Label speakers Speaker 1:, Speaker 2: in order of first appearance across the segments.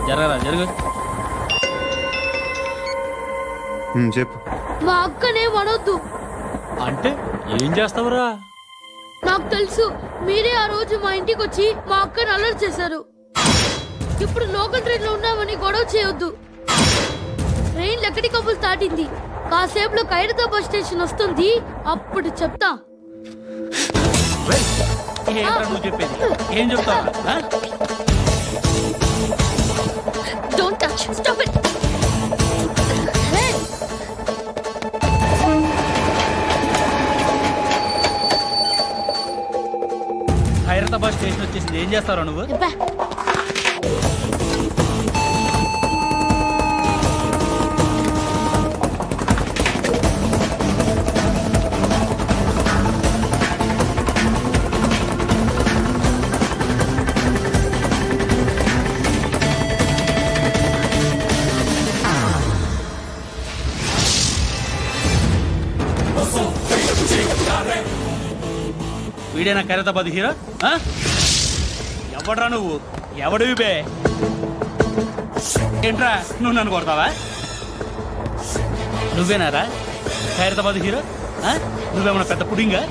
Speaker 1: జరగరా జరుగు.
Speaker 2: చెప్పు.
Speaker 3: మా అక్కనే వనొద్దు.
Speaker 1: అంటే ఏం చేస్తావురా?
Speaker 3: నాకు తెలుసు, మీరే ఆ రోజు మా ఇంటికి వచ్చి మా అక్కని అలర్ట్ చేశారు. ఇప్పుడు లోకల్ ట్రైన్ లో ఉన్నామని గొడవ చేయొద్దు. ట్రైన్ లక్కడి కబుల్ దాటింది. కాసేపులో ఖైరతాబాద్ స్టేషన్ వస్తుంది, అప్పుడు చెప్తా.
Speaker 1: ఏంట్రా నువ్వు చెప్పేది? ఏం చెప్తావు?
Speaker 3: Don't touch. Stop it. Hey.
Speaker 1: Khairatabad station వచ్చేసింది, ఏం చేస్తావు నువ్వు?
Speaker 3: చెప్పా.
Speaker 1: వీడేనా ఖైరతాబాద్ హీరో? ఎవడ్రా నువ్వు? ఎవడివి బే? ఏంట్రా నువ్వు నన్ను కొడతావా? నువ్వేనారా ఖైరతాబాద్ హీరో? నువ్వేమన్నా పెద్ద పుడింగా?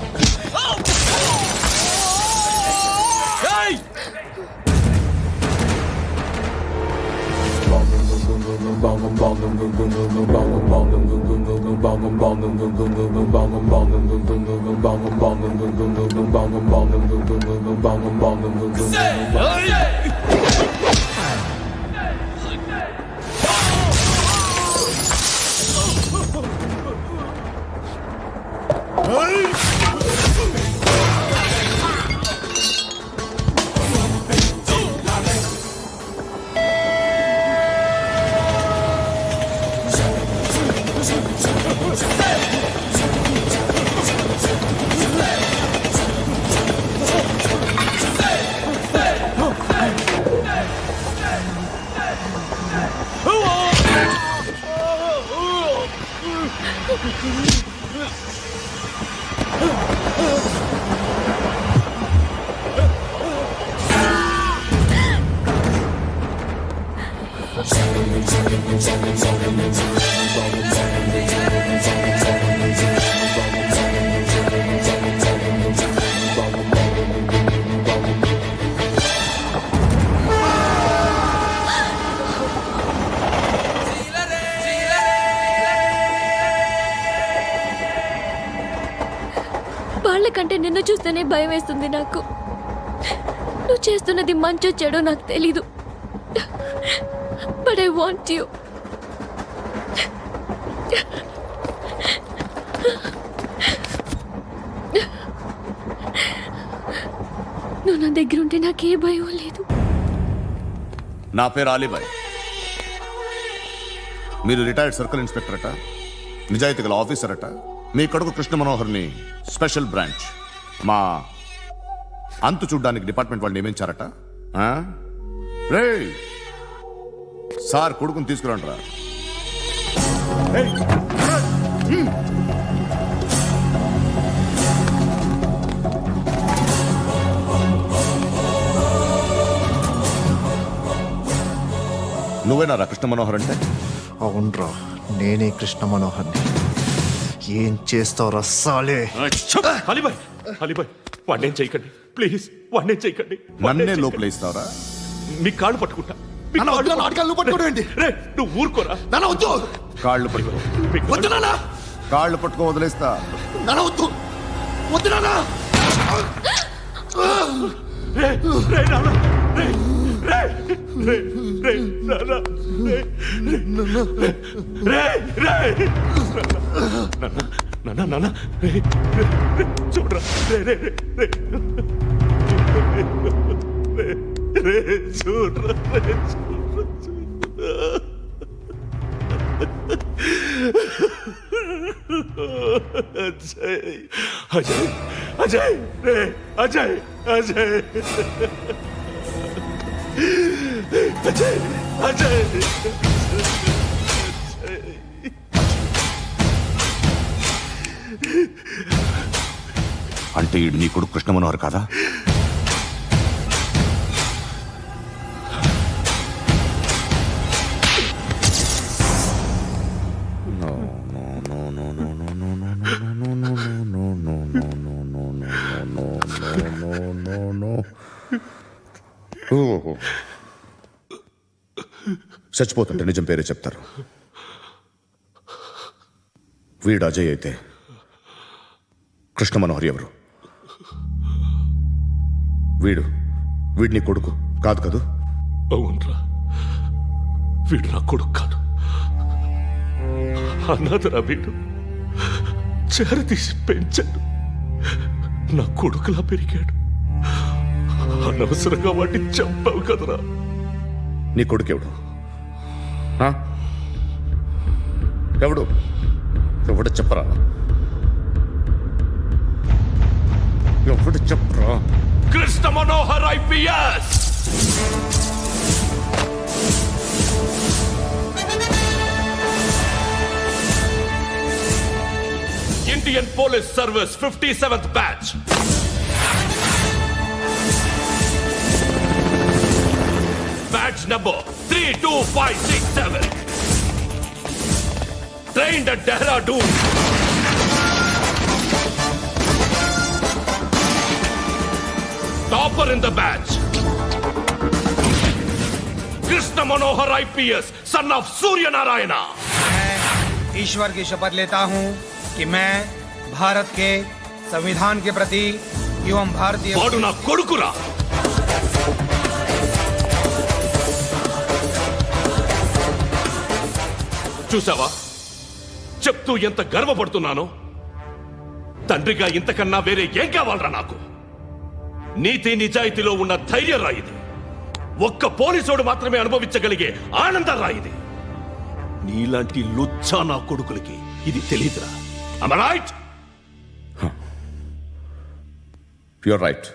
Speaker 3: వాళ్ళకంటే నిన్ను చూస్తేనే భయం వేస్తుంది నాకు. నువ్వు చేస్తున్నది మంచో చెడో నాకు తెలీదు, బట్ ఐ వాంట్ యు. నువ్వు నా దగ్గర ఉంటే నాకే భయం లేదు.
Speaker 2: నా పేరు అలీబాయ్. మీరు రిటైర్డ్ సర్కిల్ ఇన్స్పెక్టర్ అట, నిజాయితీ గల ఆఫీసర్ అట. మీ కొడుకు కృష్ణ మనోహర్ని స్పెషల్ బ్రాంచ్ మా అంతు చూడ్డానికి డిపార్ట్మెంట్ వాళ్ళు నియమించారట. రే సార్ కొడుకుని తీసుకురండి రా. నువ్వేనారా కృష్ణ మనోహర్ అంటే?
Speaker 4: అవునరా, నేనే కృష్ణ మనోహర్ని. ఏం చేస్తావు రస్సాలే?
Speaker 5: అలీబాయ్, అలీబాయ్ వాడినేం చేయకండి ప్లీజ్, వాడినేం చేయకండి.
Speaker 2: నన్నే లోపలేస్తావరా?
Speaker 5: మీ కాళ్ళు పట్టుకుంటా. నువ్వు ఊరుకోరా.
Speaker 2: కాళ్ళు పట్టుకో. కాళ్ళు పట్టుకో వదిలేస్తా.
Speaker 5: చూడరా చూడరా అజయ్ అజయ్ అజయ్ అజయ్ అజయ్ అజయ్ అజయ్
Speaker 2: అంటే ఈడు నీ కొడుకు కృష్ణ మనోహర్ కాదా? నో నో నో ఓహో చచ్చిపోతుంటే నిజం పేరే చెప్తారు. వీడు అజయ్ అయితే కృష్ణ మనోహర్ ఎవరు? వీడిని కొడుకు కాదు కదూ?
Speaker 5: అవునరా, వీడు నా కొడుకు కాదు, అనాథరా. వీడు చేరతీసి పెంచాడు, నా కొడుకులా పెరిగాడు. అనవసరంగా వాడిని చంపావు కదరా.
Speaker 2: నీ కొడుకెవడు? ఎవడు ఎవడు చెప్పరా? ఎవడు చెప్పరా?
Speaker 5: Krishna Manohar IPS. Indian Police Service 57th batch. Batch number 32567. Trained at Dehradun. Topper in the batch. Krishna Manohar IPS, son of Surya Narayana.
Speaker 6: मैं ईश्वर की शपथ लेता हूं कि मैं भारत के संविधान के प्रति एवं भारतीय
Speaker 5: వాడు నా కొడుకురా. చూసావా చెప్తూ ఎంత గర్వపడుతున్నానో? తండ్రిగా ఇంతకన్నా వేరే ఏం కావాలరా నాకు? నీతి నిజాయితీలో ఉన్న ధైర్యం రా ఇది. ఒక్క పోలీసోడు మాత్రమే అనుభవించగలిగే ఆనందం రా ఇది. నీలాంటి లుచ్చా నా కొడుకులకి ఇది తెలీదురా. Am I right?
Speaker 2: You're right.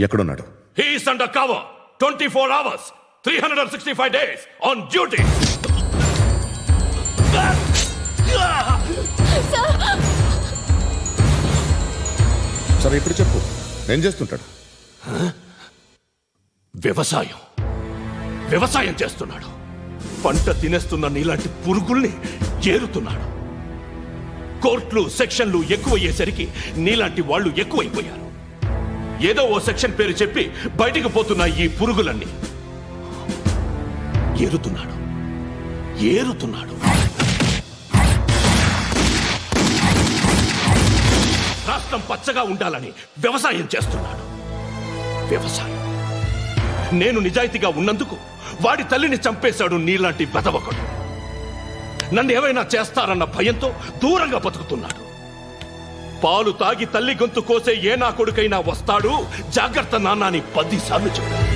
Speaker 2: ఎక్కడున్నాడు?
Speaker 5: He is under cover 24 hours 365 days on duty.
Speaker 2: సరే ఇప్పుడు చెప్పు, ఏం చేస్తుంటాడు?
Speaker 5: వ్యవసాయం చేస్తున్నాడు. పంట తినేస్తున్న నీలాంటి పురుగుల్ని ఏరుతున్నాడు. కోర్టులు సెక్షన్లు ఎక్కువయ్యేసరికి నీలాంటి వాళ్ళు ఎక్కువైపోయారు. ఏదో ఓ సెక్షన్ పేరు చెప్పి బయటికి పోతున్న ఈ పురుగులన్నీ ఏరుతున్నాడు. రాష్ట్రం పచ్చగా ఉండాలని వ్యవసాయం చేస్తున్నాడు. నేను నిజాయితీగా ఉన్నందుకు వాడి తల్లిని చంపేశాడు నీలాంటి బెదవకుడు. నన్ను ఏమైనా చేస్తారన్న భయంతో దూరంగా బతుకుతున్నాడు. పాలు తాగి తల్లి గొంతు కోసే ఏ నా కొడుకైనా వస్తాడు, జాగ్రత్త నాన్న అని 10 సార్లు చెప్పాడు.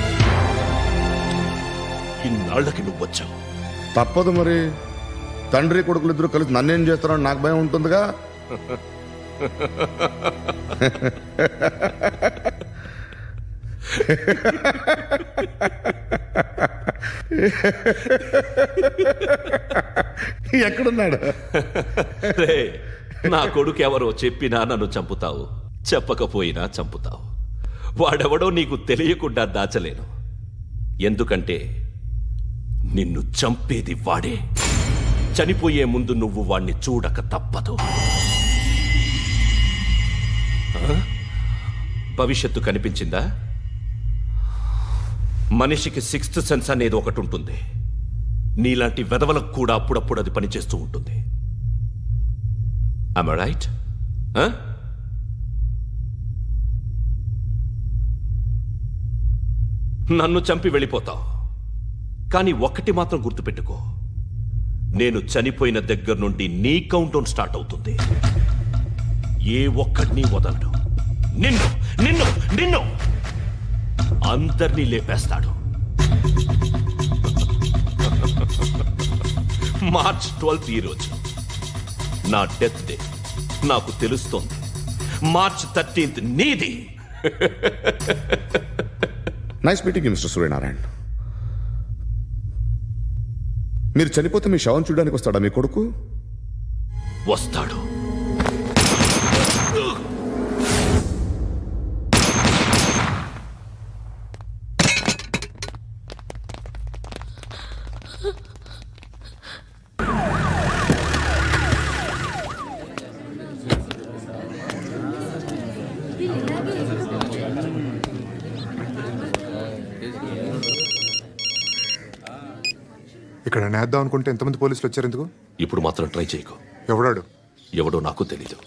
Speaker 5: ఇన్నాళ్ళకి నువ్వు వచ్చావు.
Speaker 2: తప్పదు మరి. తండ్రి కొడుకులు ఇద్దరు కలిసి నన్నేం చేస్తారని నాకు భయం ఉంటుందిగా. ఎక్కడున్నాడు?
Speaker 5: నా కొడుకు ఎవరో చెప్పినా నన్ను చంపుతావు, చెప్పకపోయినా చంపుతావు. వాడెవడో నీకు తెలియకుండా దాచలేను. ఎందుకంటే నిన్ను చంపేది వాడే. చనిపోయే ముందు నువ్వు వాణ్ణి చూడక తప్పదు. భవిష్యత్తు కనిపించిందా? మనిషికి 6th సెన్స్ అనేది ఒకటి ఉంటుంది. నీలాంటి వెధవలకు కూడా అప్పుడప్పుడు అది పనిచేస్తూ ఉంటుంది. Am I right? నన్ను చంపి వెళ్ళిపోతావు, కానీ ఒక్కటి మాత్రం గుర్తుపెట్టుకో, నేను చనిపోయిన దగ్గర నుండి నీ కౌంటౌన్ స్టార్ట్ అవుతుంది. ఏ ఒక్కడిని వదలడు. నిన్ను నిన్ను నిన్ను అందరినీ లేపేస్తాడు. మార్చ్ 12th ఈ రోజు నా డెత్ డే. నాకు తెలుస్తోంది. మార్చ్ 13th నీది.
Speaker 2: Nice meeting mister Suryanarayana. మీరు చనిపోతే మీ శవం చూడడానికి వస్తాడా మీ కొడుకు?
Speaker 5: వస్తాడు.
Speaker 7: ఇక్కడ నేద్దాం అనుకుంటే ఎంతమంది పోలీసులు వచ్చారు ఎందుకు?
Speaker 5: ఇప్పుడు మాత్రం ట్రై చేయకు.
Speaker 7: ఎవడాడు?
Speaker 5: ఎవడో నాకు తెలీదు.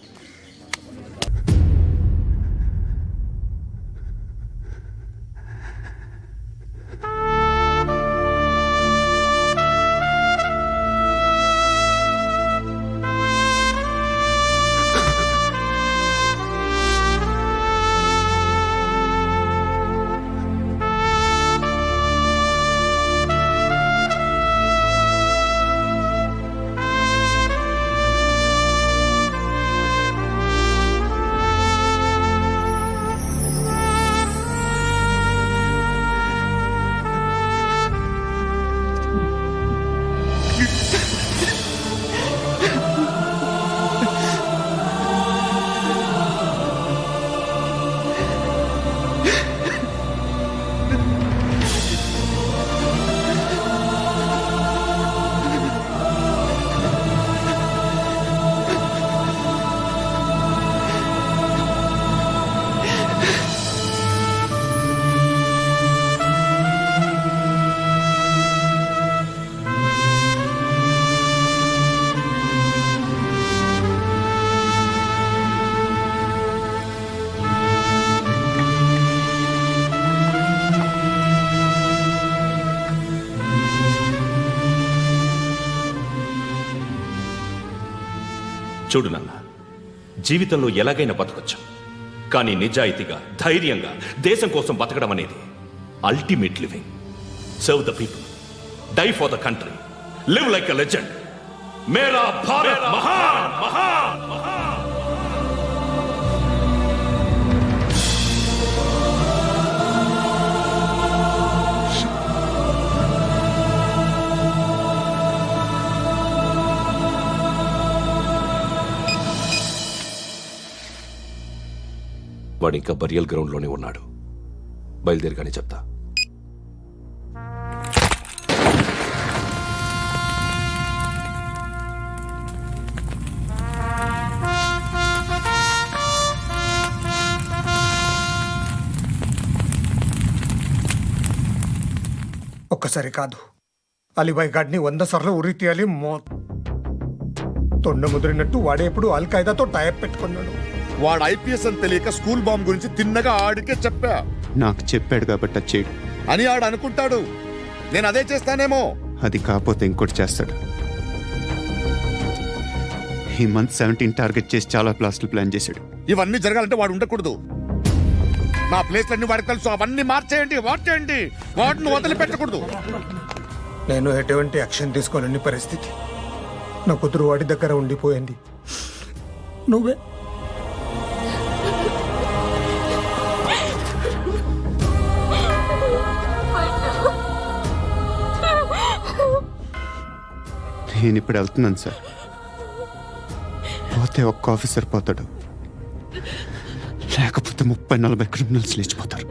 Speaker 5: చూడు నాన్న, జీవితంలో ఎలాగైనా బతకొచ్చు, కానీ నిజాయితీగా ధైర్యంగా దేశం కోసం బతకడం అనేది ultimate living. Serve the people, die for the country, live like a legend. మేరా భారత్ మహాన్ మహాన్ మహాన్. వాడు ఇంకా బరియల్ గ్రౌండ్లోనే ఉన్నాడు. బయలుదేరగానే చెప్తా.
Speaker 6: ఒక్కసారి కాదు, అలీబాయ్ గాడిని 100 సార్లు ఉరి తీయాలి. తొండ ముదిరినట్టు వాడేప్పుడు అల్ ఖైదాతో టైప్ పెట్టుకున్నాడు.
Speaker 2: వాడు ఐపీఎస్ అని తెలియక స్కూల్ బాంబ్ గురించి తిన్నగా ఆడికే చెప్పా.
Speaker 8: నాకు చెప్పాడు కాబట్టి అది చేయడు
Speaker 2: అని ఆడు అనుకుంటాడు. నేను అదే చేస్తానేమో.
Speaker 8: అది కాకపోతే ఇంకోటి చేస్తాడు. ఈ మంత్ 17 టార్గెట్ చేసి చాలా ప్లాస్టులు ప్లాన్ చేశాడు.
Speaker 2: ఇవన్నీ జరగాలంటే వాడు ఉండకూడదు. నా ప్లేస్లన్నీ వాడికి తెలుసు. అవన్నీ మార్చేయండి, మార్చేయండి. వాటిని వదిలిపెట్టకూడదు.
Speaker 6: నేను ఎటువంటి యాక్షన్ తీసుకోలేని పరిస్థితి. నా కూతురు వాడి దగ్గర ఉండిపోయింది. నువ్వే
Speaker 8: నేను ఇప్పుడు వెళ్తున్నాను సార్. పోతే ఒక్క ఆఫీసర్ పోతాడు, లేకపోతే 30-40 క్రిమినల్స్ లేచిపోతారు.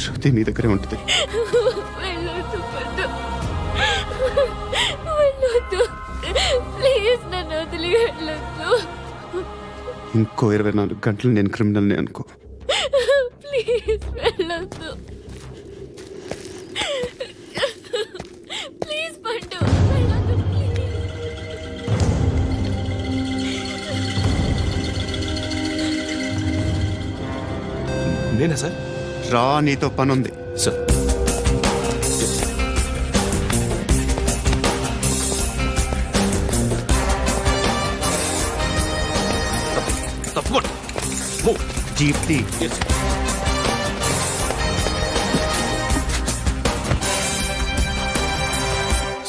Speaker 8: శృతి నీ దగ్గరే ఉంటుంది. ఇంకో 24 గంటలు నేను క్రిమినల్ని అనుకో.
Speaker 3: ప్లీజ్ వెళ్ళొద్దు. ప్లీజ్ పండు, వెళ్ళొద్దు ప్లీజ్.
Speaker 5: నేనా సార్?
Speaker 8: రా, నీతో పని ఉంది.
Speaker 5: సార్ తప్పకుండా.
Speaker 8: జీప్తి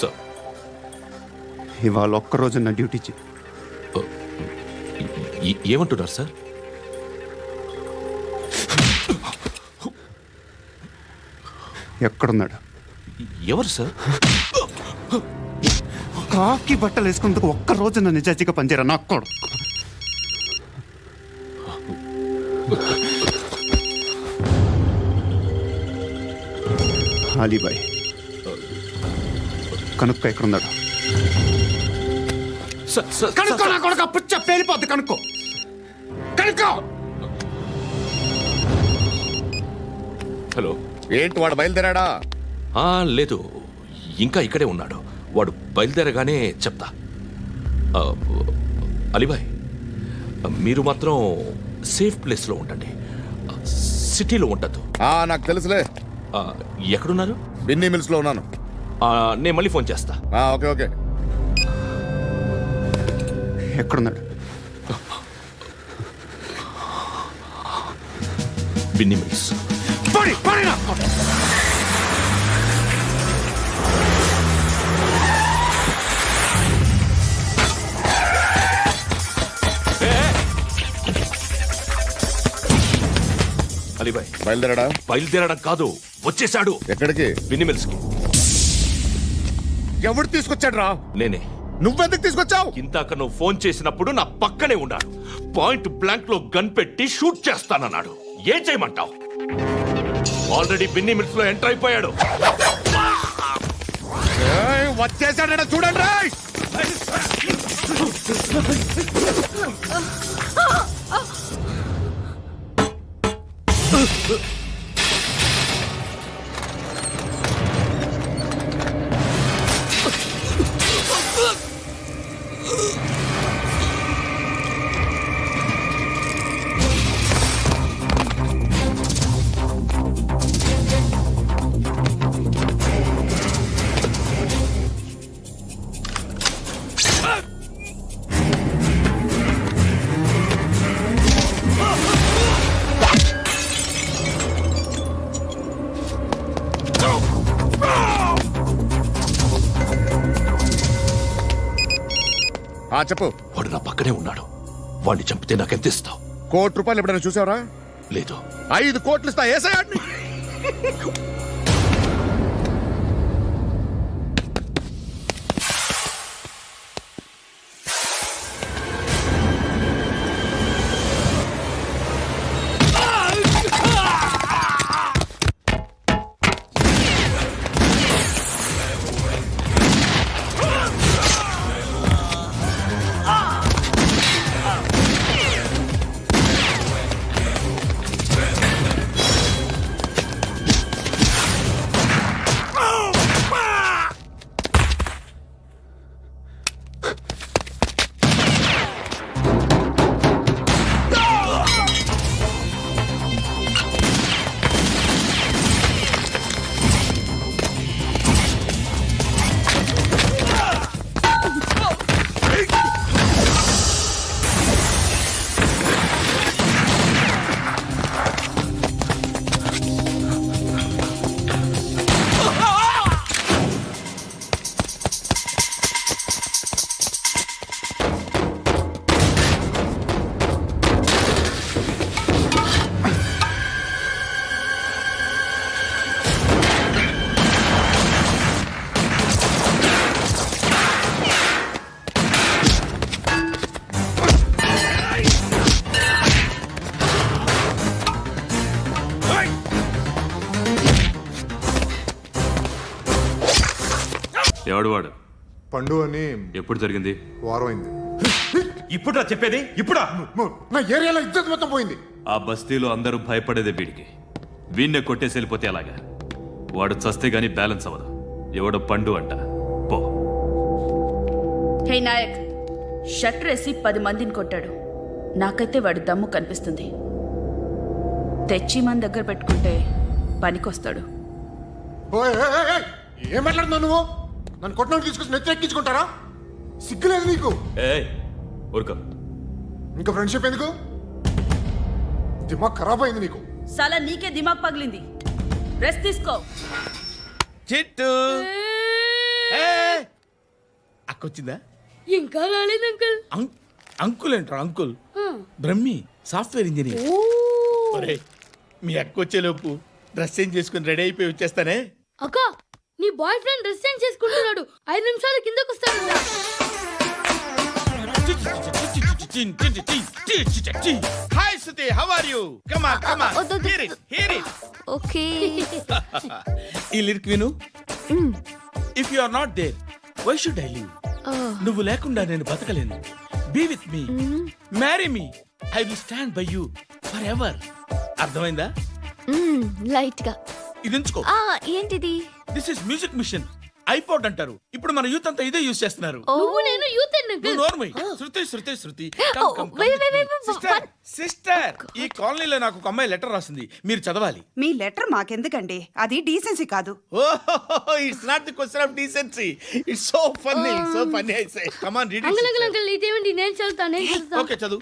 Speaker 5: సార్,
Speaker 8: ఇవాళ ఒక్కరోజు నా డ్యూటీ చేయి.
Speaker 5: ఏమంటున్నారు సార్?
Speaker 8: ఎక్కడున్నాడు?
Speaker 5: ఎవరు సార్?
Speaker 8: కాకి బట్టలు వేసుకున్నందుకు ఒక్కరోజు నా నిజాయితీగా పనిచేయరా నాకు కూడా. అలీబాయ్ కనుక్కో ఎక్కడున్నాడు.
Speaker 5: సార్, సార్,
Speaker 8: కనుక్కో, నా కొడుకు పుచ్చ పేలిపోద్ది. కనుక్కో.
Speaker 5: హలో.
Speaker 2: ఏంటి వాడు బయలుదేరాడా?
Speaker 5: లేదు, ఇంకా ఇక్కడే ఉన్నాడు. వాడు బయలుదేరగానే చెప్తా. అలీబాయ్, మీరు మాత్రం సేఫ్ ప్లేస్లో ఉండండి, సిటీలో ఉండద్దు.
Speaker 2: నాకు తెలుసులే.
Speaker 5: ఎక్కడున్నారు?
Speaker 2: బిన్నీ మిల్స్ లో ఉన్నాను.
Speaker 5: నేను మళ్ళీ ఫోన్ చేస్తా.
Speaker 2: Okay okay.
Speaker 8: ఎక్కడున్నాడు?
Speaker 5: బిన్నీ మిల్స్. అలీబాయ్,
Speaker 2: బయలుదేరాడా?
Speaker 5: బయలుదేరడం కాదు, వచ్చేశాడు.
Speaker 2: ఎక్కడికి?
Speaker 5: బిన్నీ మిల్స్ కి.
Speaker 2: ఎవడు తీసుకొచ్చాడు రా?
Speaker 5: నేనే.
Speaker 2: నువ్వెందుకు తీసుకొచ్చావు?
Speaker 5: ఇందాక నువ్వు ఫోన్ చేసినప్పుడు నా పక్కనే ఉన్నాడు. పాయింట్ బ్లాంక్ లో గన్ పెట్టి షూట్ చేస్తానన్నాడు. ఏం చేయమంటావు? ఆల్రెడీ బిన్నీ మిల్స్ లో ఎంటర్ అయిపోయాడు.
Speaker 2: వచ్చేసాడ చూడండి రా. చెప్పు.
Speaker 5: వాడు నా పక్కనే ఉన్నాడు. వాడిని చంపితే నాకెంత ఇస్తావు?
Speaker 2: ₹1,00,00,000 ఎప్పుడైనా చూసావరా?
Speaker 5: లేదు.
Speaker 2: 5 కోట్లు ఇస్తా. ఏసయాడిని.
Speaker 9: ఎవడు వాడు?
Speaker 7: పండు అని.
Speaker 9: ఎప్పుడు జరిగింది?
Speaker 7: వారం అయింది.
Speaker 1: ఇప్పుడు చెప్పేది ఇప్పుడా?
Speaker 7: నా ఏరియాలో ఇజ్జత్ మొత్తం పోయింది.
Speaker 9: ఆ బస్తీలో అందరూ భయపడేదే వీడికి. వీణ్ణే కొట్టేసి వెళ్ళిపోతే అలాగా? వాడు చస్తే గానీ బ్యాలెన్స్ అవ్వదు. ఎవడో పండు అంట. పో.
Speaker 10: హే నాయక్, షట్టర్ వేసి 10 మందిని కొట్టాడు. నాకైతే వాడి దమ్ము కనిపిస్తుంది. తెచ్చి మన దగ్గర పెట్టుకుంటే పనికొస్తాడు.
Speaker 7: ఏం మాట్లాడుతున్నావు నువ్వు? నన్ను కొట్టడానికి తీసుకొచ్చి నెత్తి ఎక్కించుకుంటారా? సిగ్గులేదు నీకు?
Speaker 9: ఊరుకో.
Speaker 7: ఇంకా ఫ్రెండ్షిప్ ఎందుకు? దిమాగ్ ఖరాబ్ అయింది నీకు.
Speaker 10: సాలా నీకే దిమాగ్ పగిలింది. రెస్ట్ తీసుకో.
Speaker 1: చిట్టు అక్కొచ్చిందా?
Speaker 3: ఇంకా రాలేదు అంకుల్.
Speaker 1: అంకుల్ ఏంట్రా? Uncle Brahmi, software engineer. ఒరే, మీ అక్కొచ్చేలోపు డ్రెస్ చేంజ్ చేసుకుని రెడీ అయిపోయి వచ్చేస్తానే.
Speaker 3: అక్క, నీ బాయ్ ఫ్రెండ్ డ్రెస్ చేంజ్ చేసుకుంటున్నాడు. 5 నిమిషాలు కిందకు వస్తాడు.
Speaker 1: Hi Suthi, how are you? Come on come on, hear it hear it.
Speaker 10: Okay.
Speaker 1: ఈ లిరిక్ విను. If you are not there, why should I live? నువ్వు లేకుండా నేను బతకలేను. Be with me, marry me, I will stand by you forever. అర్థమైందా?
Speaker 3: Light గా.
Speaker 1: ఇది ఉంచుకో.
Speaker 3: ఏంటిది?
Speaker 1: This is music machine, iPod అంటారు. ఇప్పుడు మన యూత్ అంతా ఇదే యూస్ చేస్తున్నారు.
Speaker 3: నువ్వు నేను యూత్
Speaker 1: నువ్వు నోర్మై. శృతి శృతి శృతి.
Speaker 3: One-
Speaker 1: సిస్టర్, ఈ కాలనీలో నాకు ఒక అమ్మాయి లెటర్ రాసింది, మీరు చదవాలి.
Speaker 10: మీ లెటర్ మాకెందుకండి, అది డీసెన్సీ కాదు.
Speaker 1: Oh, it's not the question of decency, it's so funny I say. Come on read
Speaker 3: uncle ఇదేమిటి? నేను చదువుతాను.
Speaker 1: ఓకే, చదువు.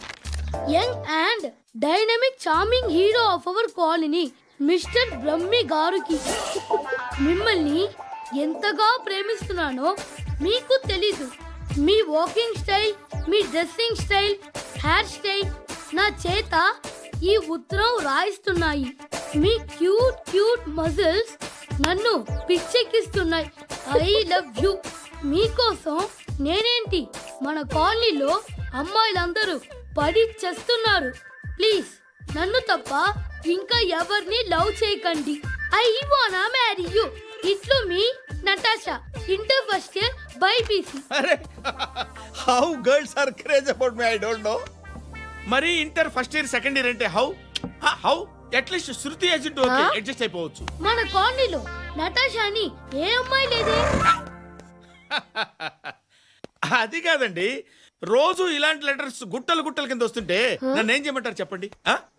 Speaker 3: Young and dynamic charming hero of our colony mister Brahmi గారికి మిమ్మల్ని ఎంతగా ప్రేమిస్తున్నానో మీకు తెలీదు. మీ వాకింగ్ స్టైల్, మీ డ్రెస్సింగ్ స్టైల్, హెయిర్ స్టైల్ నా చేత ఈ ఉత్తరం రాయిస్తున్నాయి. మీ క్యూట్ మజిల్స్ నన్ను పిచ్చెక్కిస్తున్నాయి. I love you. మీకోసం నేనేంటి, మన కాలనీలో అమ్మాయిలందరూ పడి చేస్తున్నారు. ప్లీజ్ నన్ను తప్ప ఇంకా ఎవరిని లవ్ చేయకండి. ఐ వానా మ్యారీ యూ. ఇట్లు మీ Natasha, inter first year BiPC.
Speaker 1: అరే, how girls are craze about me, I don't know. మరి inter first year second year అంటే how at least Shruti agent okay, adjust అయిపోవచ్చు.
Speaker 3: మన కాలనీలో నటాషా అని ఏ అమ్మాయి లేదే.
Speaker 1: అది కాదండి, రోజు ఇలాంటి లెటర్స్ గుట్టలు కింద వస్తుంటే నన్ను ఏం చేయమంటారు చెప్పండి?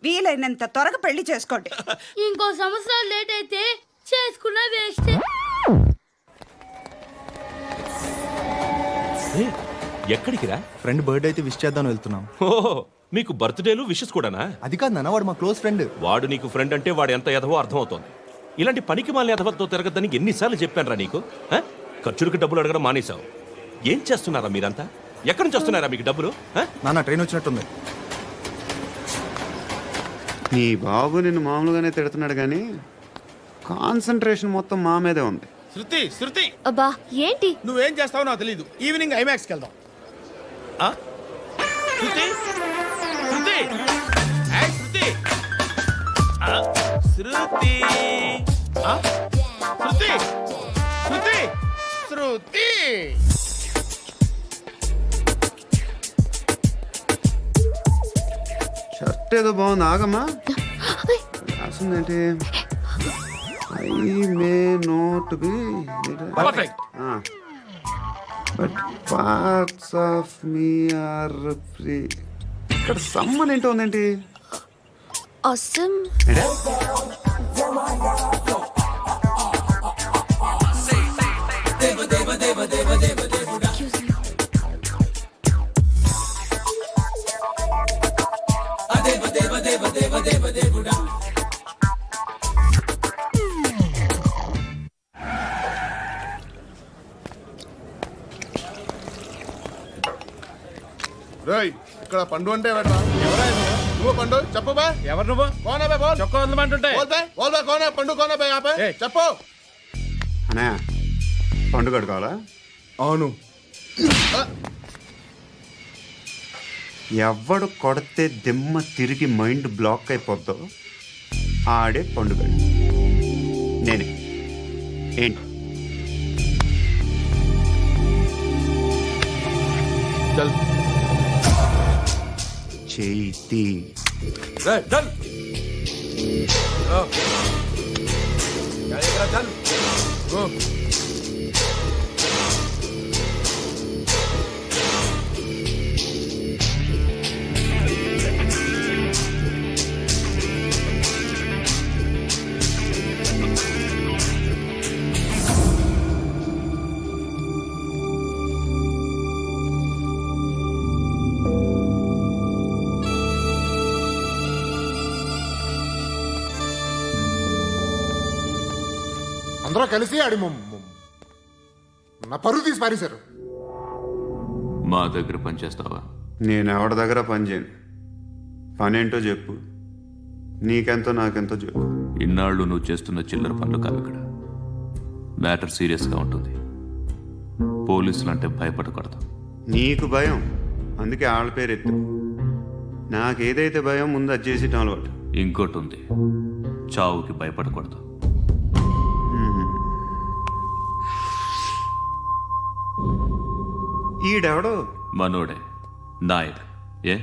Speaker 10: వీలైనంత త్వరగా పెళ్లి చేసుకోండి.
Speaker 3: ఇంకో సంవత్సరాలు లేట్ అయితే చేసుకున్న వేస్ట్.
Speaker 5: ఎక్కడికి రా?
Speaker 4: ఫ్రెండ్ బర్త్డే అయితే విష్ చేద్దాం వెళ్తున్నాం.
Speaker 5: ఓహో, మీకు బర్త్డేలు విషెస్ కూడానా?
Speaker 4: అది కాదు నాన్న, వాడు మా క్లోజ్ ఫ్రెండ్.
Speaker 5: వాడు నీకు ఫ్రెండ్ అంటే వాడు ఎంత ఎదవో అర్థమవుతోంది. ఇలాంటి పనికి మాలిన ఎదవతో తిరగద్దని ఎన్నిసార్లు చెప్పానురా నీకు? ఖర్చులకు డబ్బులు అడగడం మానేశావు. ఏం చేస్తున్నారా మీరంతా? ఎక్కడి నుంచి వస్తున్నారా మీకు డబ్బులు?
Speaker 4: నాన్న ట్రైన్ వచ్చినట్టుంది.
Speaker 8: నీ బాబు నిన్ను మామూలుగానే తిడుతున్నాడు కానీ కాన్సన్ట్రేషన్ మొత్తం మా మీదే ఉంది.
Speaker 1: శృతి,
Speaker 3: అబ్బా ఏంటి?
Speaker 1: నువ్వేం చేస్తావో నాకు తెలీదు. ఈవినింగ్ ఐమాక్స్కి వెళ్దాం. శృతి, ఏయ్ శృతి, శృతి.
Speaker 8: షర్ట్ ఏదో బాగుంది, ఆగమ్మా. రాసిందేంటి? I may not be
Speaker 1: perfect.
Speaker 8: But parts of me are free. ఇక్కడ సమ్మన్ ఏంటో ఉందేంటి?
Speaker 3: awesome.
Speaker 2: రేయ్, ఇక్కడ పండు అంటే ఎవరా? నువ్వు పండు చెప్పు బే.
Speaker 1: ఎవరు నువ్వు?
Speaker 2: కోనా బే బోల్.
Speaker 1: చొక్కా వదలమంటుంటే
Speaker 2: బోల్ బే కోనా పండు కోనా బే ఆపే చెప్పు.
Speaker 8: అనే పండుగ కావాలా?
Speaker 7: అవును.
Speaker 8: ఎవడు కొడితే దిమ్మ తిరిగి మైండ్ బ్లాక్ అయిపోద్దో ఆడే పండుగ. నేనే. ఏంటి? చేతి
Speaker 7: అందరూ కలిసి ఆడి నా పరువు తీసి పారేశారు.
Speaker 9: మా దగ్గర పనిచేస్తావా?
Speaker 8: నేను ఎవరి దగ్గర పని చేయను. పనేంటో చెప్పు. నీకెంతో నాకెంతో చెప్పు.
Speaker 9: ఇన్నాళ్ళు నువ్వు చేస్తున్న చిల్లర పనులు కావు ఇక్కడ. మ్యాటర్ సీరియస్గా ఉంటుంది. పోలీసులు అంటే భయపడకూడదు.
Speaker 8: నీకు భయం, అందుకే ఆళ్ళ పేరు ఎత్తు. నాకేదైతే భయం ముందు అది చేసేటం అలవాటు.
Speaker 9: ఇంకోటి ఉంది, చావుకి భయపడకూడదు.
Speaker 8: ఈడెవడో
Speaker 9: మనోడే, నాయుడు. ఏ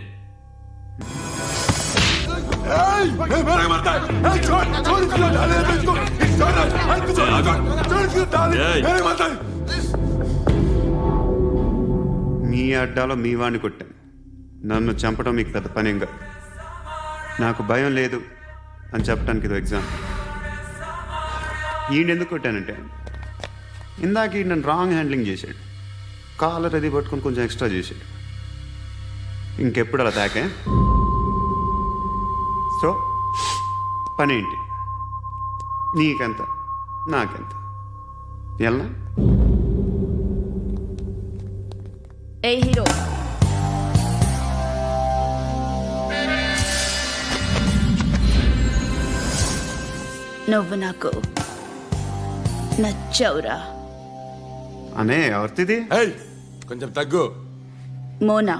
Speaker 8: మీ అడ్డాలో మీ వాడిని కొట్టాను. నన్ను చంపడం మీకు పెద్ద పనేంగా. నాకు భయం లేదు అని చెప్పడానికి ఇది ఎగ్జామ్. ఈయన ఎందుకు కొట్టానంటే ఇందాక ఈయన నన్ను రాంగ్ హ్యాండ్లింగ్ చేశాడు. కాలర్ అది పట్టుకొని కొంచెం ఎక్స్ట్రా చేశాడు. ఇంకెప్పుడు అలా తాకే. సో పనేంటి? నీకెంత నాకెంత ఎలా?
Speaker 10: ఏ హీరో, నువ్వు నాకు నచ్చవురా.
Speaker 8: అనే ఎవరిది?
Speaker 7: కొంచెం తగ్గు.
Speaker 10: మోనా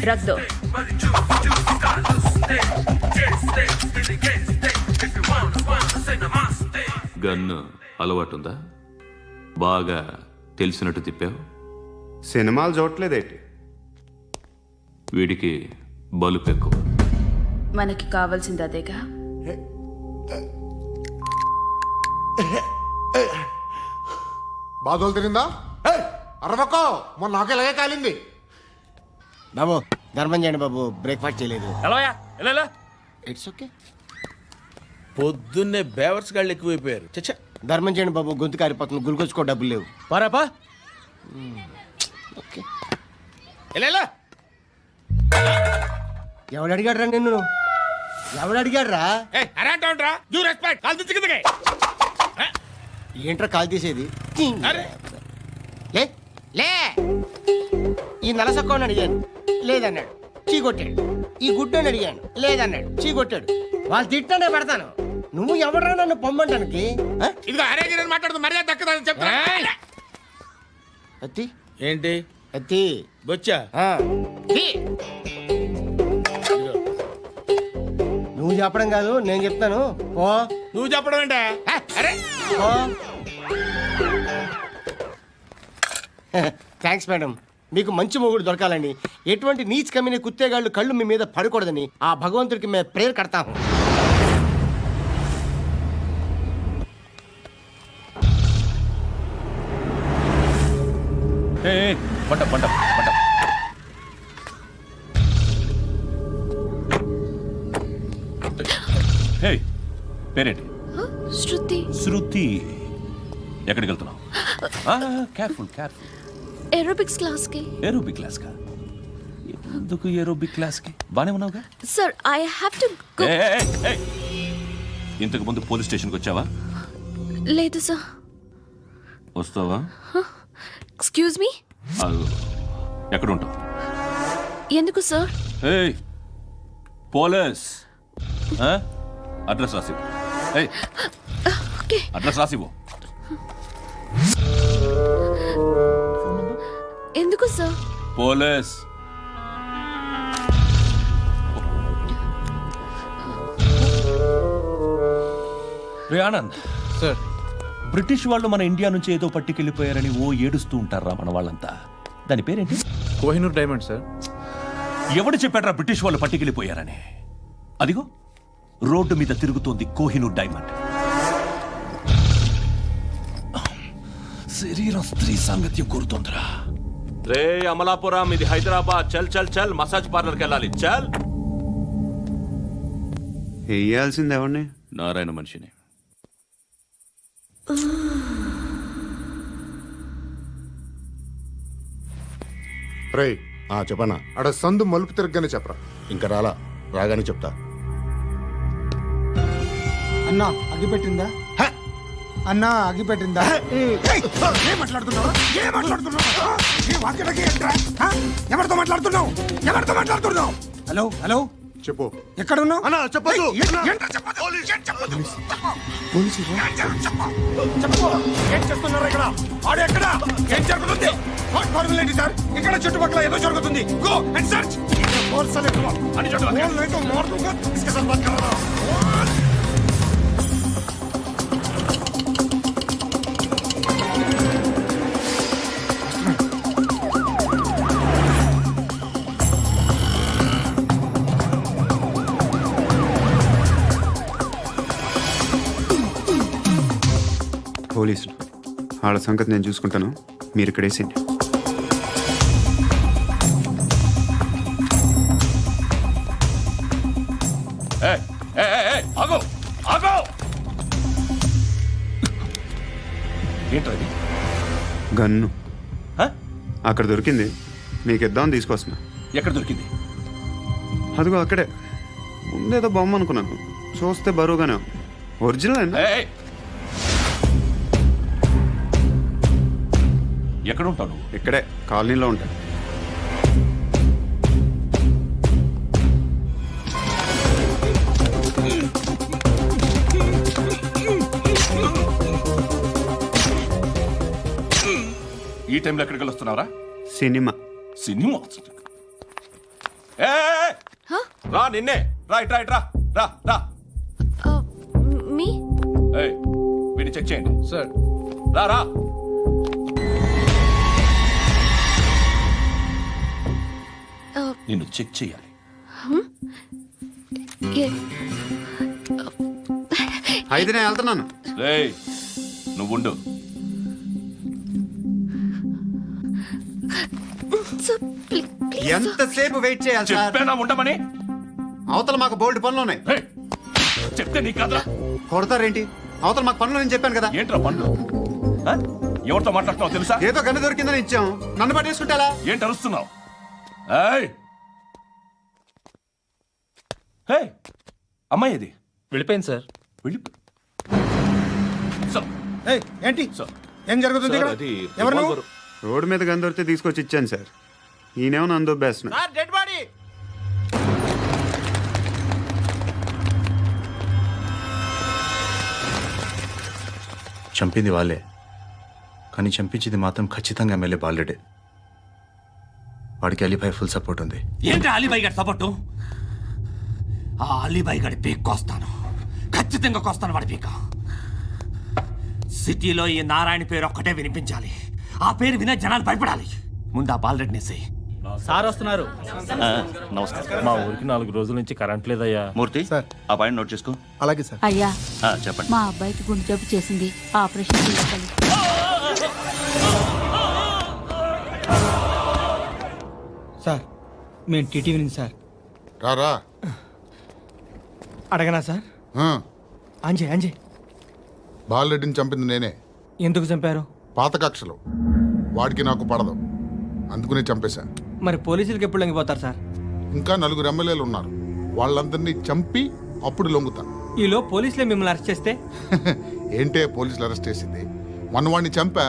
Speaker 10: రక్ దో.
Speaker 9: గన్ను అలవాటుందా? బాగా తెలిసినట్టు తిప్పావు.
Speaker 8: సినిమాలు చూడట్లేదేంటి?
Speaker 9: వీడికి బలుపు ఎక్కువ.
Speaker 10: మనకి కావాల్సింది అదేగా.
Speaker 7: బాధలు తిరిందా? అరవకో, మొన్న నాకు ఇలాగే కాలింది.
Speaker 11: బాబు ధర్మం చేయండి బాబు, బ్రేక్ఫాస్ట్ చేయలేదు. It's okay.
Speaker 1: పొద్దున్నే బేవర్స్ గాళ్ళు ఎక్కువైపోయారు. చచ్చా,
Speaker 11: ధర్మం చేయండి బాబు, గొంతు కారిపోతుంది, గురికొచ్చుకో డబ్బులు లేవు.
Speaker 1: పారాపా.
Speaker 11: ఓకే.
Speaker 1: ఎలా
Speaker 11: ఎవడు అడిగాడు రా నిన్ను? ఎవడు అడిగాడు రా?
Speaker 1: అరేంటా యూ రెస్పెక్ట్ కాల్ తెచ్చి కిందకి.
Speaker 11: ఏంట్రా కాల్ తీసేది?
Speaker 1: అరే
Speaker 11: లే లే. ఈ నలసక్కని అడిగాను, లేదన్నాడు, చీ కొట్టాడు. ఈ గుడ్డని అడిగాను, లేదన్నాడు, చీ కొట్టాడు. వాళ్ళు తిట్టానే పెడతాను. నువ్వు ఎవడరా నన్ను పొమ్మంటానికి?
Speaker 1: ఇదిగో అరే గిరని మాట్లాడుతూ మర్యాద దక్కదని చెప్తా.
Speaker 11: అత్తి
Speaker 1: ఏంటి
Speaker 11: అత్తి
Speaker 1: బొచ్చా?
Speaker 11: తీ. నువ్వు చెప్పడం కాదు, నేను చెప్తాను. ఓ
Speaker 1: నువ్వు చెప్పడం ఏంటే? అరే
Speaker 11: ఓ. Thanks madam. మీకు మంచి మొగుడు దొరకాలని, ఎటువంటి నీచ్ కమ్మిన కుత్తేగాళ్ళు కళ్ళు మీ మీద పడకూడదని ఆ భగవంతుడికి మేము ప్రేయర్ కడతాము.
Speaker 9: పంట పంట పంట. హే, పేరేంటి?
Speaker 3: శృతి.
Speaker 9: శృతి. ఎక్కడికి వెళ్తున్నావు? Careful careful.
Speaker 3: ఏరోబిక్స్ క్లాస్ కి.
Speaker 9: ఏరోబిక్ క్లాస్ కా? ఎందుకు ఏరోబిక్ క్లాస్ కి? బానే ఉన్నావుగా?
Speaker 3: Sir I have to go.
Speaker 9: ఇంతకు ముందు పోలీస్ స్టేషన్కి వచ్చావా?
Speaker 3: లేదు సార్.
Speaker 9: వస్తావా?
Speaker 3: Excuse me.
Speaker 9: ఎక్కడ ఉంటావు?
Speaker 3: ఎందుకు సార్?
Speaker 9: ఏయ్ పోలీస్, అడ్రస్ రాసివ్వు. ఏయ్
Speaker 3: ఓకే.
Speaker 9: అడ్రస్ రాసివ్వు.
Speaker 3: ఎందుకు సార్?
Speaker 9: పోలీస్. రే ఆనంద్
Speaker 4: సార్.
Speaker 9: బ్రిటిష్ వాళ్ళు మన ఇండియా నుంచి ఏదో పట్టుకెళ్ళిపోయారని ఓ ఏడుస్తూ ఉంటారా మన వాళ్ళంతా? దాని పేరేంటి?
Speaker 4: Kohinoor diamond sir.
Speaker 9: ఎవడు చెప్పాడ్రా బ్రిటిష్ వాళ్ళు పట్టుకెళ్ళిపోయారని? అదిగో రోడ్డు మీద తిరుగుతోంది కోహినూర్ డైమండ్. శరీరం స్త్రీ సాంగత్యం కోరుతోందిరా. రే అమలాపురం, ఇది హైదరాబాద్. చల్ చల్ చల్, మసాజ్ పార్లర్కి వెళ్ళాలి. చల్.
Speaker 8: వేయాల్సింది ఎవరిని?
Speaker 9: నారాయణ మనిషిని.
Speaker 7: రే
Speaker 2: చెప్పనా?
Speaker 7: అడ సందు మలుపు తిరగగానే చెప్పరా.
Speaker 2: ఇంకా రాలా, రాగానే చెప్తా.
Speaker 6: అన్నా అగిపెట్టిందా? అన్నా అగిపెట్టిందా? ఏం మాట్లాడుతున్నావు? ఎవరితో మాట్లాడుతున్నావు? ఎవరితో మాట్లాడుతున్నావు? హలో హలో,
Speaker 7: చెప్పు.
Speaker 6: ఎక్కడ ఉన్నావు?
Speaker 7: అన్నా చెప్పదు.
Speaker 6: ఏం చేస్తున్నారు ఇక్కడ? ఆడు ఎక్కడ? ఏం జరుగుతుంది? వాట్ ఫార్ములేంటి సార్? ఇక్కడ చుట్టుపక్కల ఏదో జరుగుతుంది. Go and search. అని
Speaker 8: పోలీసులు. వాళ్ళ సంగతి నేను చూసుకుంటాను, మీరు ఇక్కడ వేసేయండి.
Speaker 5: ఆగో ఆగో ఏంటది?
Speaker 8: గన్ను అక్కడ దొరికింది, మీకు ఇద్దామని తీసుకొస్తున్నా.
Speaker 5: ఎక్కడ దొరికింది?
Speaker 8: అదిగో అక్కడే. ముందేదో బొమ్మ అనుకున్నాను, చూస్తే బరువుగానే ఉంది. ఒరిజినల్ అండి.
Speaker 5: ఎక్కడ ఉంటాను?
Speaker 8: ఇక్కడే కాలనీలో ఉంటాను.
Speaker 5: ఈ టైంలో ఎక్కడికి వస్తున్నావురా?
Speaker 8: సినిమా.
Speaker 5: సినిమా? రా, నిన్నే. రా ఇట్రా ఇట్రా. రా రా.
Speaker 3: మీ
Speaker 5: వీడిని చెక్ చేయండి సార్. రా రా. నిన్ను చెక్ చేయాలి.
Speaker 8: అయితే నేను వెళ్తున్నాను.
Speaker 5: రేయ్, నువ్వుండు.
Speaker 8: ఎంతసేపు వెయిట్ చేయాలి సార్?
Speaker 5: చెప్పేనా ఉండమని?
Speaker 8: అవతల మాకు బోల్డ్ పనులు ఉన్నాయి.
Speaker 5: రేయ్, చెప్తే నీకు కాదురా.
Speaker 8: కొడతారేంటి? అవతల మాకు పనులు నేను చెప్పాను కదా.
Speaker 5: ఏంట్రా పండ్లు? ఎవరితో మాట్లాడుతున్నావు తెలుసా?
Speaker 8: ఏదో గన్ను దొరికిందని ఇచ్చాం, నన్ను పట్టేసుకుంటా.
Speaker 5: ఏంటి అరుస్తున్నావు? అమ్మాయి ఇది
Speaker 1: వెళ్ళిపోయింది సార్.
Speaker 5: వెళ్ళి
Speaker 6: ఏంటి ఏం జరుగుతుంది ఇక్కడ?
Speaker 5: అది
Speaker 6: ఎవరు నువ్వు?
Speaker 8: రోడ్డు మీద గన్ను దొరికితే తీసుకొచ్చి ఇచ్చాను సార్. ఈయనేమో నన్ను దొబ్బేస్తున్నా.
Speaker 6: Dead body.
Speaker 4: చంపింది వాళ్ళే, కానీ చంపించింది మాత్రం ఖచ్చితంగా ఎమ్మెల్యే బాలుడే. వాడికి అలీభాయ్ ఫుల్ సపోర్ట్ ఉంది.
Speaker 1: ఏంటి అలీబాయి గారి సపోర్టు? ఆ అలీబాయి గారి పీక్ కోస్తాను, ఖచ్చితంగా కోస్తాను వాడి పీక. సిటీలో ఈ నారాయణ పేరు ఒక్కటే వినిపించాలి. ఆ పేరు వినే జనాలు భయపడాలి. ముందు ఆ బాలరెడ్డిని వేసేయ్.
Speaker 12: సార్ వస్తున్నారు.
Speaker 9: నమస్కారం.
Speaker 12: మా ఊరికి 4 రోజుల నుంచి కరెంట్ లేదయ్యా.
Speaker 9: మూర్తి, ఆ పాయింట్ నోట్ చేసుకో.
Speaker 4: అలాగే సార్.
Speaker 3: అయ్యా,
Speaker 9: చెప్పండి.
Speaker 3: మా అబ్బాయికి గుండె జబ్బు చేసింది, ఆపరేషన్ చేయాలి.
Speaker 11: సార్ మేము టీటీవీ నుంచి సార్.
Speaker 7: రారా.
Speaker 11: అడగనా సార్? అంజయ్
Speaker 7: బాలరెడ్డిని చంపింది నేనే.
Speaker 11: ఎందుకు చంపారు?
Speaker 7: పాత కక్షలు. వాడికి నాకు పడదు, అందుకునే చంపేశా.
Speaker 11: మరి పోలీసులకు ఎప్పుడు లొంగిపోతారు సార్?
Speaker 7: ఇంకా 4 ఎమ్మెల్యేలు ఉన్నారు, వాళ్ళందరినీ చంపి అప్పుడు లొంగుతా.
Speaker 11: ఈలో పోలీసులే మిమ్మల్ని అరెస్ట్ చేస్తే?
Speaker 7: ఏంటే పోలీసులు అరెస్ట్ చేసింది? మన వాడిని చంపా.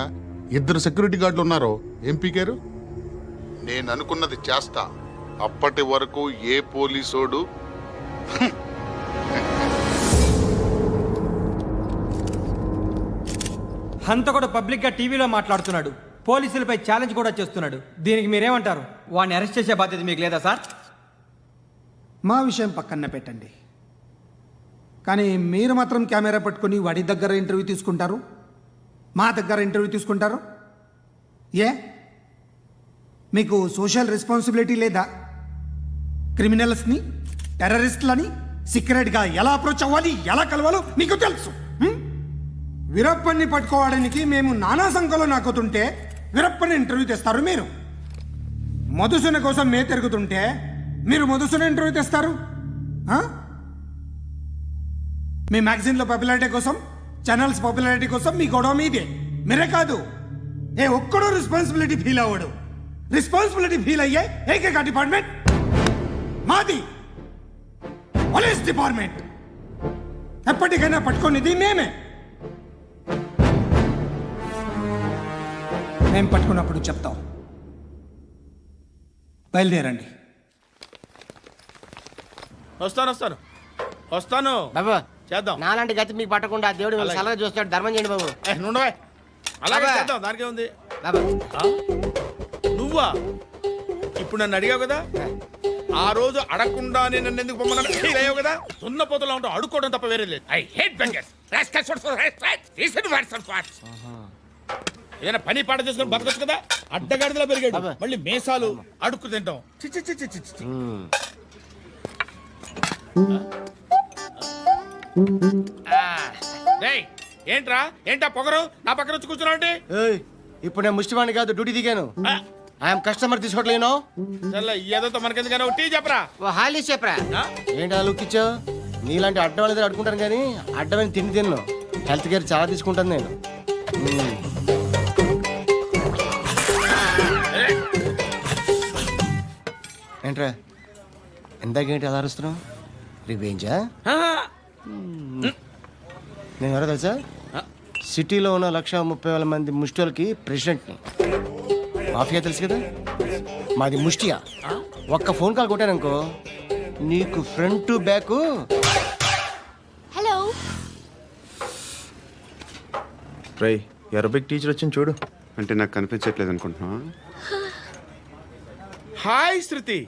Speaker 7: 2 సెక్యూరిటీ గార్డులు ఉన్నారు, ఏం పీకారు? నేను అనుకున్నది చేస్తా. అప్పటి వరకు ఏ పోలీసోడు
Speaker 11: హంతకుడు పబ్లిక్ గా టీవీలో మాట్లాడుతున్నాడు, పోలీసులపై ఛాలెంజ్ కూడా చేస్తున్నాడు. దీనికి మీరేమంటారు? వాడిని అరెస్ట్ చేసే బాధ్యత మీకు లేదా సార్?
Speaker 13: మా విషయం పక్కన పెట్టండి, కానీ మీరు మాత్రం కెమెరా పట్టుకొని వాడి దగ్గర ఇంటర్వ్యూ తీసుకుంటారు, మా దగ్గర ఇంటర్వ్యూ తీసుకుంటారు. ఏ మీకు సోషల్ రెస్పాన్సిబిలిటీ లేదా? క్రిమినల్స్ని, టెర్రరిస్టులని సీక్రెట్గా ఎలా అప్రోచ్ అవ్వాలి, ఎలా కలవాలో మీకు తెలుసు. వీరప్పన్ని పట్టుకోవడానికి మేము నానా సంఖ్యలో నాకుతుంటే వీరప్పని ఇంటర్వ్యూ తెస్తారు మీరు. మధుసూన కోసం మే తిరుగుతుంటే మీరు మధుసూన ఇంటర్వ్యూ తెస్తారు. మీ మ్యాగజైన్లో పాపులారిటీ కోసం, ఛానల్స్ పాపులారిటీ కోసం మీ గొడవ మీదే. మీరే కాదు, ఏ ఒక్కడో రెస్పాన్సిబిలిటీ ఫీల్ అవ్వడు. రెస్పాన్సిబిలిటీ ఫీల్ అయ్యే ఏకైక డిపార్ట్మెంట్ మాది, పోలీస్ డిపార్ట్మెంట్. ఎప్పటికైనా పట్టుకునేది మేమే. మేము పట్టుకున్నప్పుడు చెప్తాం. బయలుదేరండి.
Speaker 1: వస్తాను
Speaker 11: బాబు
Speaker 1: చేద్దాం.
Speaker 11: నాలాంటి గతి మీకు పట్టకుండా దేవుడు మిమ్మల్ని సలహా చూస్తాడు. ధర్మం చేయండి బాబు.
Speaker 1: నుండవే, అలాగే
Speaker 11: అబ్బా.
Speaker 1: చేద్దాం, దానికే ఉంది.
Speaker 11: బాబు
Speaker 1: నువ్వా ఇప్పుడు నన్ను అడిగావు కదా, ఆ రోజు అడగకుండానే నన్ను ఎందుకు పొమ్మన్నాను ఫీల్ అయ్యావు కదా. సున్న పోతలో ఉంటావు, అడుక్కోవడం తప్ప వేరే లేదు. I hate bangers. ఏదైనా పని పాట చేసుకుని బతకొచ్చు కదా. అడ్డగాడిదలా పెరిగాడు, మళ్ళీ మేసాలు అడుక్కు తింటాం. చి చి చి చి చి చి. రేయ్, ఏంట్రా ఏంటా పొగరు నా పక్కన వచ్చి కూర్చున్నావు అంటే
Speaker 11: ఏయ్, ఇప్పుడు నేను ముష్టివాణి కాదు, డ్యూటీ దిగాను. ఐఎమ్ కస్టమర్ తీసుకోవట్లేను.
Speaker 1: ఏదో మనకెందుకైనా టీ చెప్పరా
Speaker 11: హాలీ చెప్పరా. ఏంటి అలా లుక్ ఇచ్చావు? నీలాంటి అడ్డం వాళ్ళ దగ్గర అడుకుంటాను కానీ అడ్డమైన తిండి తిన్ను. హెల్త్ కేర్ చాలా తీసుకుంటాను నేను. ఏంట్రా ఇందాకేంటి అలా అరుస్తున్నావు? రివేంజా? నేను ఎవరో తెలుసా? సిటీలో ఉన్న 130,000 మంది ముష్టిలకి ప్రెసిడెంట్ని. మాఫియా తెలుసు కదా, మాది ముష్టియా. ఒక్క ఫోన్ కాల్ కొట్టాననుకో నీకు ఫ్రంట్ టు బ్యాక్.
Speaker 3: హలో.
Speaker 4: రై అరబిక్ టీచర్ వచ్చింది చూడు.
Speaker 8: అంటే నాకు కనిపించట్లేదు అనుకుంటున్నా.
Speaker 1: Hi Shruti.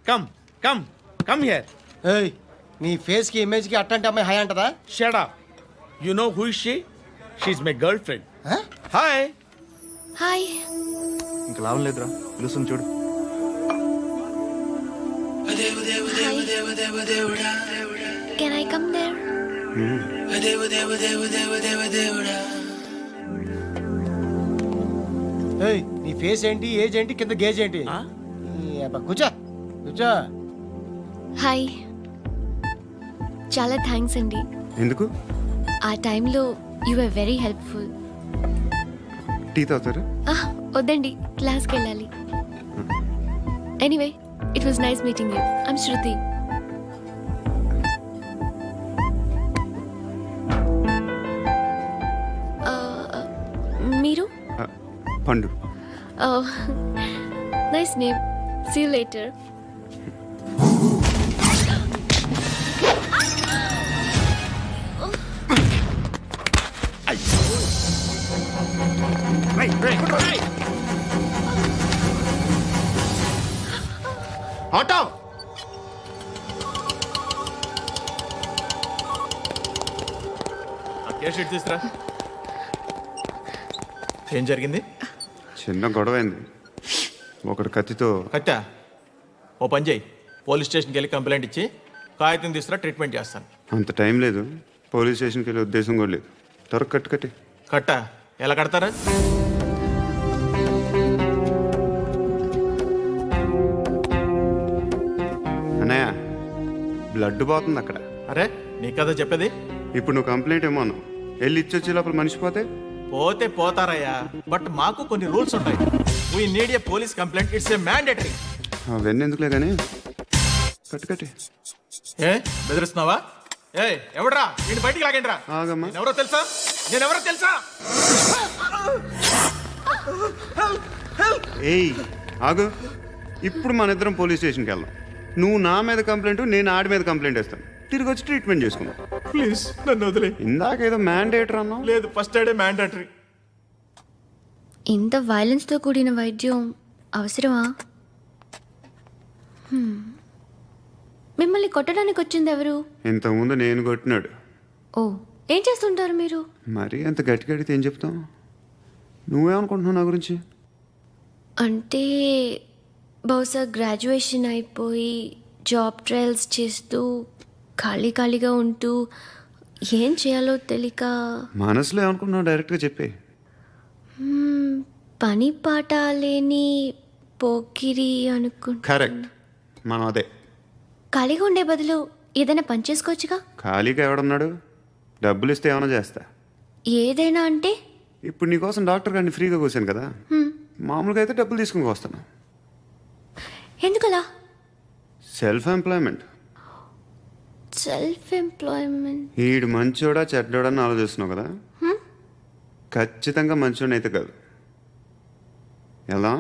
Speaker 1: Come come come here.
Speaker 11: ఏయ్, నీ ఫేస్ కి ఇమేజ్ కి అట్టంటే అమ్మాయి హాయ్ అంటదా?
Speaker 1: Shut up. You know who is she? She is my girlfriend. Hi.
Speaker 3: Hi.
Speaker 4: ఇంకా లాభం లేదురా, పిలుస్తుంది చూడు.
Speaker 3: Can I come there?
Speaker 11: ఏయ్, నీ ఫేస్ ఏంటి, ఏజ్ ఏంటి, కింద గేజ్ ఏంటి? ఈ అబ్బా, కూర్చో కూర్చో.
Speaker 3: హాయ్. చాలా థ్యాంక్స్ అండి.
Speaker 8: ఎందుకు?
Speaker 3: ఆ టైంలో you are very helpful.
Speaker 8: Tea తాగుతారా?
Speaker 3: వద్దండి, క్లాస్కి వెళ్ళాలి. Anyway, it was nice meeting you. I'm Shruti. మీరు?
Speaker 8: Pandu.
Speaker 3: Nice name. See you later.
Speaker 2: Auto
Speaker 1: sheet తీసురా.
Speaker 4: ఏం జరిగింది?
Speaker 8: చిన్న గొడవ అయింది. ఒకడు కత్తితో.
Speaker 4: కట్టా, ఓ పని చేయి, పోలీస్ స్టేషన్కి వెళ్ళి కంప్లైంట్ ఇచ్చి కాగితం తీసుకురా, ట్రీట్మెంట్ చేస్తాను.
Speaker 8: అంత టైం లేదు, పోలీస్ స్టేషన్కి వెళ్ళే ఉద్దేశం కూడా లేదు. త్వరగా కట్టి.
Speaker 4: కట్టా ఎలా కడతారా?
Speaker 8: అన్నయ్య, బ్లడ్ పోతుంది అక్కడ.
Speaker 4: అరే నీ కదా చెప్పేది.
Speaker 8: ఇప్పుడు నువ్వు కంప్లైంట్ ఏమో అన్నావు. వెళ్ళి ఇచ్చొచ్చే లోపల మనిషి పోతే
Speaker 4: పోతే పోతారయ్యా, బట్ మాకు కొన్ని రూల్స్ ఉంటాయి. We need a police complaint, it's a mandatory.
Speaker 8: అవన్నీ ఎందుకులే కానీ కట్టి.
Speaker 4: ఏ బెదిరిస్తున్నావా? ఏ ఎవడ్రా నేను బయటికి లాగండి రా.
Speaker 8: ఆగమ్మా.
Speaker 4: ఎవరో తెలుసా? నేనెవరో తెలుసా?
Speaker 8: ఏయ్ ఆగు. ఇప్పుడు మన ఇద్దరం పోలీస్ స్టేషన్కి వెళ్దాం. నువ్వు నా మీద కంప్లైంట్, నేను ఆడి మీద కంప్లైంట్ వేస్తాను. తిరిగి వచ్చి ట్రీట్మెంట్ చేసుకుందాం.
Speaker 4: ప్లీజ్ నన్ను వదిలే.
Speaker 8: ఇందాకేదో మ్యాండేటర్ అన్నావు.
Speaker 4: లేదు, ఫస్ట్ ఎయిడే మ్యాండేటరీ.
Speaker 3: ఇంత వైలెన్స్తో కూడిన వైద్యం అవసరమా? మిమ్మల్ని కొట్టడానికి వచ్చింది ఎవరు?
Speaker 8: ఇంతకుముందు నేను కొట్టినాడు.
Speaker 3: ఓ, ఏం చేస్తుంటారు మీరు?
Speaker 8: మరీ అంత గట్టిగా అడిగితే ఏం చెప్తాం? నువ్వేమనుకుంటున్నావు నా గురించి?
Speaker 3: అంటే బహుశా గ్రాడ్యుయేషన్ అయిపోయి జాబ్ ట్రయల్స్ చేస్తూ ఖాళీగా ఉంటూ ఏం చేయాలో తెలియక.
Speaker 8: మనసులో ఏమనుకుంటున్నావు డైరెక్ట్గా చెప్పే.
Speaker 3: పని పాట లేని పోకిరి అనుకుంటా.
Speaker 8: కరెక్ట్, మనం అదే.
Speaker 3: ఖాళీగా ఉండే బదులు ఏదైనా పని చేసుకోవచ్చుగా.
Speaker 8: ఖాళీగా ఎవడన్నాడు? డబ్బులు ఇస్తే ఏమైనా చేస్తా.
Speaker 3: ఏదైనా అంటే?
Speaker 8: ఇప్పుడు నీకోసం డాక్టర్ గారిని ఫ్రీగా కూర్చాను కదా, మామూలుగా అయితే డబ్బులు తీసుకుని వస్తాను.
Speaker 3: ఎందుకలా?
Speaker 8: Self employment.
Speaker 3: Self employment.
Speaker 8: ఈడు మంచోడా చెడ్డోడా అని ఆలోచిస్తున్నావు కదా. ఖచ్చితంగా మంచోడని అయితే కాదు. ఎలా?